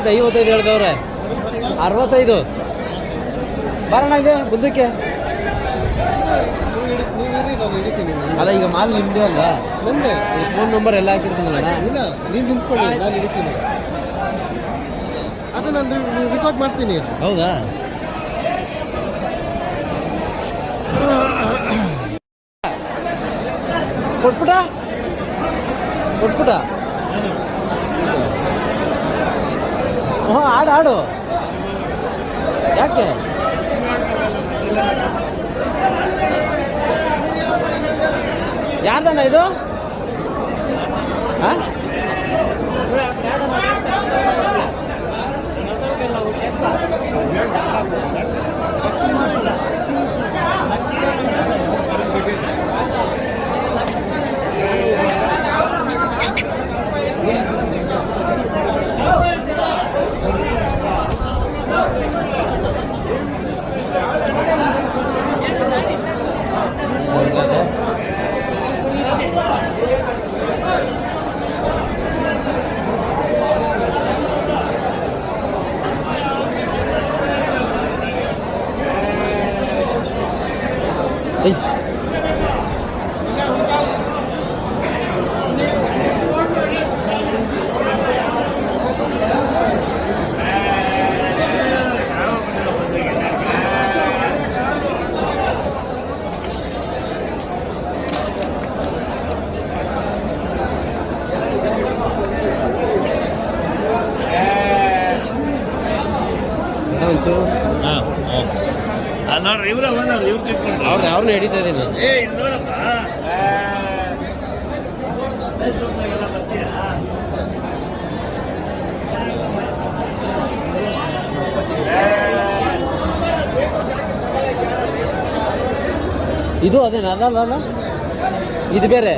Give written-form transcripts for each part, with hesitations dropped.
Rate 55 ಹೇಳ್ದವ್ರೆ. 65 ಬರೋಣ ಇಲ್ಲಿ ಮುಂದಕ್ಕೆ. ಅಲ್ಲ ಈಗ ಮಾಲ್ ನಿಮ್ಮದೇ ಅಲ್ಲ, ನಂದೇ ಫೋನ್ ನಂಬರ್ ಎಲ್ಲ ಹಾಕಿರ್ತೀನಲ್ಲ. ಇಲ್ಲ, ನೀವು ನಿಂತ್ಕೊಳ್ಳಿ, ನಾನು ಹಿಡಿತೀನಿ. ಅದು ನಾನು ರೆಕಾರ್ಡ್ ಮಾಡ್ತೀನಿ. ಹೌದಾ? ಕೊಟ್ಬಿಟ ಹ್ಞೂ ಆಡು ಯಾಕೆ ಯಾರ್ದಣ್ಣ ಇದು? ಹಾಂ ನೋಡ್ರಿ ಇವ್ರ ಅವ್ರನ್ನ ಹಿಡಿತಾ ಇದ್ದೀನಿ. ನೋಡಪ್ಪ ಇದು ಅದೇನ? ಅದಲ್ಲ, ಇದು ಬೇರೆ.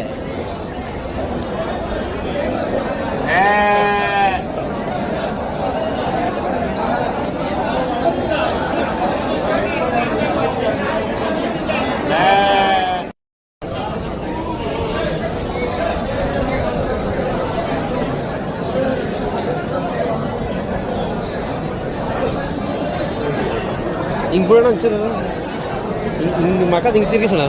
ಹಿಂಗೆ ಬಿಡೋಣ ಒಂಚೂರು, ಹಿಂಗೆ ಮಕ್ಕ ಹಿಂಗೆ ತಿರುಗಿಸೋಣ.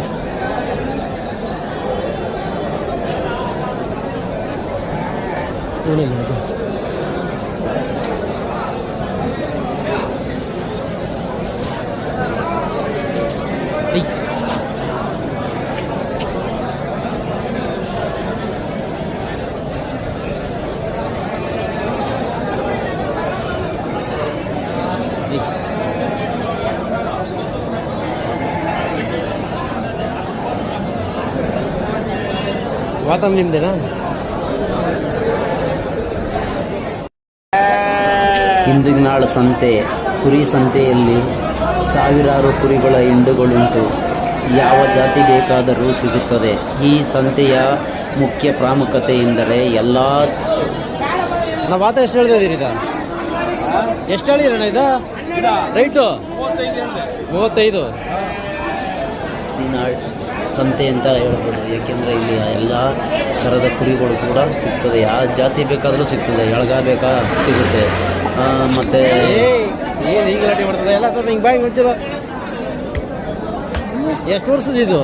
ವಾತಾವರಣ ನಿಮ್ದೇನಾ? ಇಂದಿನಾಳು ಸಂತೆ, ಕುರಿ ಸಂತೆಯಲ್ಲಿ ಸಾವಿರಾರು ಕುರಿಗಳ ಹಿಂಡುಗಳುಂಟು. ಯಾವ ಜಾತಿ ಬೇಕಾದರೂ ಸಿಗುತ್ತದೆ. ಈ ಸಂತೆಯ ಮುಖ್ಯ ಪ್ರಾಮುಖ್ಯತೆ ಎಂದರೆ ಎಲ್ಲ. ನಾವು ವಾತ ಎಷ್ಟು ಹೇಳಿದ್ದೀರಿ? ಎಷ್ಟು ಹೇಳಿರಣ್ಣ ಇದು ರೈಟು? 35. ಇಂದಿನಾಳು ಸಂತೆ ಅಂತ ಹೇಳ್ಬೋದು. ಏಕೆಂದರೆ ಇಲ್ಲಿ ಎಲ್ಲ ಥರದ ಕುರಿಗಳು ಕೂಡ ಸಿಗ್ತದೆ. ಯಾವ ಜಾತಿ ಬೇಕಾದರೂ ಸಿಗ್ತದೆ. ಎಳಗ ಬೇಕಾ ಸಿಗುತ್ತೆ. ಮತ್ತು ಏನು ಈಗ ಲಾಟಿ ಮಾಡ್ತದೆ ಎಲ್ಲ ಹಿಂಗೆ ಬಾಯಿ ಒಂಚೂರು. ಎಷ್ಟು ವರ್ಷದ ಇದು?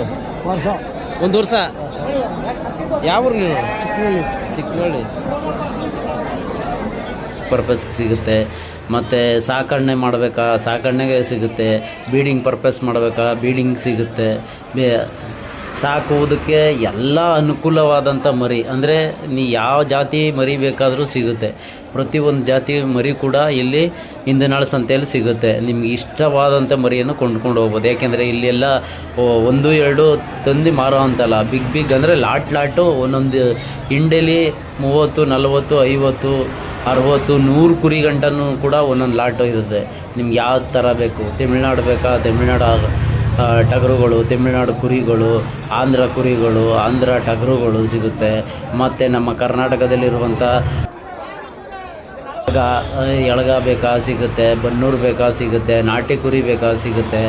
ಒಂದು ವರ್ಷ. ಯಾವ ಊರು ನೀವು? ಚಿಕ್ಕನಹಳ್ಳಿ. ಪರ್ಪಸ್ ಸಿಗುತ್ತೆ. ಮತ್ತು ಸಾಕಣೆ ಮಾಡಬೇಕಾ ಸಾಕಣೆಗೆ ಸಿಗುತ್ತೆ. ಬೀಡಿಂಗ್ ಪರ್ಪಸ್ ಮಾಡಬೇಕಾ ಬೀಡಿಂಗ್ ಸಿಗುತ್ತೆ. ಸಾಕುವುದಕ್ಕೆ ಎಲ್ಲ ಅನುಕೂಲವಾದಂಥ ಮರಿ, ಅಂದರೆ ನೀ ಯಾವ ಜಾತಿ ಮರಿ ಬೇಕಾದರೂ ಸಿಗುತ್ತೆ. ಪ್ರತಿಯೊಂದು ಜಾತಿ ಮರಿ ಕೂಡ ಇಲ್ಲಿ ಇಂದಿನಾಳು ಸಂತೆಯಲ್ಲಿ ಸಿಗುತ್ತೆ. ನಿಮ್ಗೆ ಇಷ್ಟವಾದಂಥ ಮರಿಯನ್ನು ಕೊಂಡ್ಕೊಂಡು ಹೋಗ್ಬೋದು. ಯಾಕೆಂದರೆ ಇಲ್ಲೆಲ್ಲ 1-2 ತಂದು ಮಾರೋ ಅಂತಲ್ಲ, ಬಿಗ್ ಅಂದರೆ ಲಾಟು ಒಂದೊಂದು ಹಿಂಡಲ್ಲಿ 30, 40, 50, 60, 100 ಕುರಿ ಗಂಟನೂ ಕೂಡ ಒಂದೊಂದು ಲಾಟು ಇರುತ್ತೆ. ನಿಮ್ಗೆ ಯಾವ ಥರ ಬೇಕು, ತಮಿಳ್ನಾಡು ಬೇಕಾ ತಮಿಳ್ನಾಡು ಟಗರುಗಳು, ತಮಿಳ್ನಾಡು ಕುರಿಗಳು, ಆಂಧ್ರ ಕುರಿಗಳು, ಆಂಧ್ರ ಟಗರುಗಳು ಸಿಗುತ್ತೆ. ಮತ್ತು ನಮ್ಮ ಕರ್ನಾಟಕದಲ್ಲಿರುವಂಥ ಎಳಗ ಬೇಕಾ ಸಿಗುತ್ತೆ, ಬನ್ನೂರು ಬೇಕಾ ಸಿಗುತ್ತೆ, ನಾಟಿ ಕುರಿ ಬೇಕಾ ಸಿಗುತ್ತೆ.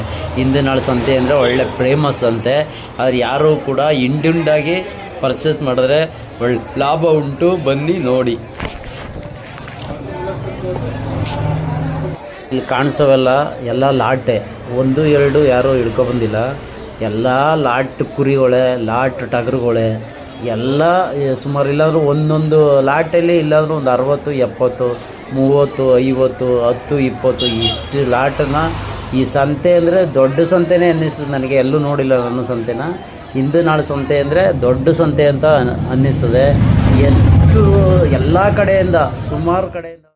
ಇಂದಿನಾಳು ಸಂತೆ ಅಂದರೆ ಒಳ್ಳೆ ಫೇಮಸ್ ಅಂತೆ. ಆದರೆ ಯಾರೂ ಕೂಡ ಹಿಂಡುಂಡಾಗಿ ಪರ್ಚೇಸ್ ಮಾಡಿದ್ರೆ ಒಳ್ಳೆ ಲಾಭ ಉಂಟು. ಬನ್ನಿ ನೋಡಿ. ಇಲ್ಲಿ ಕಾಣಿಸೋವೆಲ್ಲ ಎಲ್ಲ ಲಾಟೆ, 1 2 ಯಾರೂ ಹಿಡ್ಕೊಬಂದಿಲ್ಲ. ಎಲ್ಲ ಲಾಟ್ ಕುರಿಗಳೇ, ಲಾಟ್ ಟಗರುಗಳೇ ಎಲ್ಲ ಸುಮಾರು ಇಲ್ಲಾಂದ್ರೂ ಒಂದೊಂದು ಲಾಟಲ್ಲಿ ಇಲ್ಲಾಂದ್ರೂ ಒಂದು 60 70 30 50 10 20 ಇಷ್ಟು ಲಾಟನ್ನ ಈ ಸಂತೆ ಅಂದರೆ ದೊಡ್ಡ ಸಂತೆನೇ ಅನ್ನಿಸ್ತದೆ ನನಗೆ. ಎಲ್ಲೂ ನೋಡಿಲ್ಲ ನಾನು ಸಂತೆನ. ಇಂದು ನಾಳೆ ಸಂತೆ ಅಂದರೆ ದೊಡ್ಡ ಸಂತೆ ಅಂತ ಅನ್ನಿಸ್ತದೆ. ಎಷ್ಟು ಎಲ್ಲ ಕಡೆಯಿಂದ ಸುಮಾರು ಕಡೆಯಿಂದ